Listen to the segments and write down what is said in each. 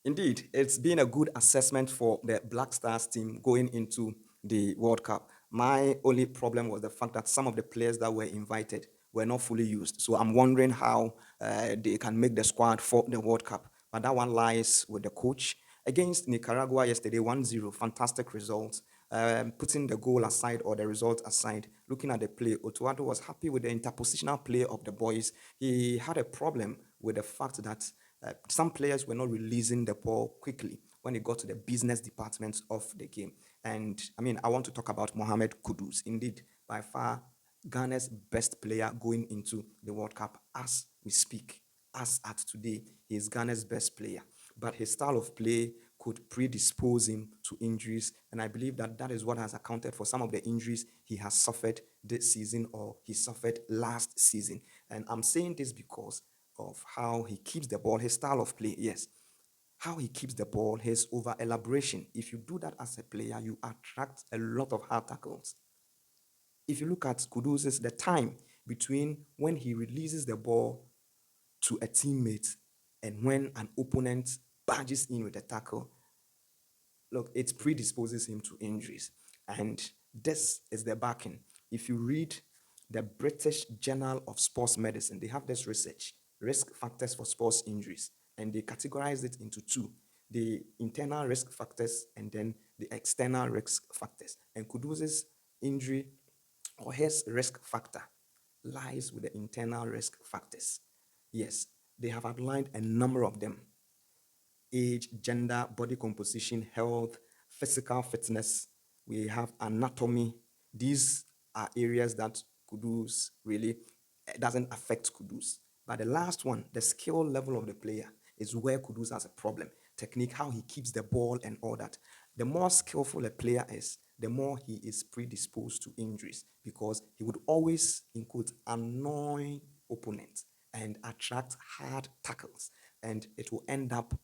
Indeed, it's been a good assessment for the Black Stars team going into the World Cup. My only problem was the fact that some of the players that were invited were not fully used. So I'm wondering how they can make the squad for the World Cup. But that one lies with the coach. Against Nicaragua yesterday, 1-0, fantastic results. Putting the goal aside or the result aside, looking at the play, Otuado was happy with the interpositional play of the boys. He had a problem with the fact that some players were not releasing the ball quickly when it got to the business departments of the game. And I mean, I want to talk about Mohammed Kudus. Indeed, by far, Ghana's best player going into the World Cup as we speak. As at today, he is Ghana's best player. But his style of play could predispose him to injuries. And I believe that that is what has accounted for some of the injuries he has suffered this season or he suffered last season. And I'm saying this because of how he keeps the ball, his style of play, yes. How he keeps the ball, his over elaboration. If you do that as a player, you attract a lot of hard tackles. If you look at Kudus, the time between when he releases the ball to a teammate and when an opponent barges in with a tackle, look, it predisposes him to injuries. And this is the backing. If you read the British Journal of Sports Medicine, they have this research, risk factors for sports injuries, and they categorize it into two: the internal risk factors and then the external risk factors. And Kudus's injury or his risk factor lies with the internal risk factors. Yes, they have outlined a number of them: age, gender, body composition, health, physical fitness. We have anatomy. These are areas that Kudus really doesn't affect Kudus. But the last one, the skill level of the player, is where Kudus has a problem. Technique, how he keeps the ball and all that. The more skillful a player is, the more he is predisposed to injuries because he would always, in quotes, annoy opponents and attract hard tackles, and it will end up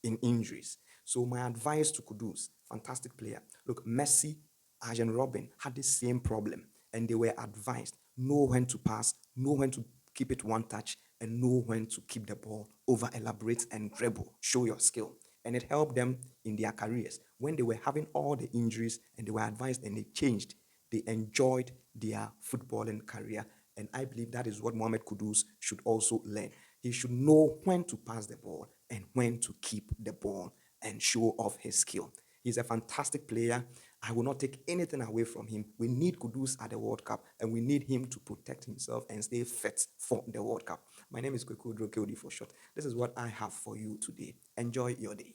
in injuries. So my advice to Kudus, fantastic player. Look, Messi, Arjen Robin had the same problem, and they were advised: know when to pass, know when to keep it one touch, and know when to keep the ball, over elaborate and dribble, show your skill. And it helped them in their careers. When they were having all the injuries and they were advised and they changed, they enjoyed their footballing career. And I believe that is what Mohamed Kudus should also learn. He should know when to pass the ball and when to keep the ball and show off his skill. He's a fantastic player. I will not take anything away from him. We need Kudus at the World Cup, and we need him to protect himself and stay fit for the World Cup. My name is Kweku Drokodi for short. This is what I have for you today. Enjoy your day.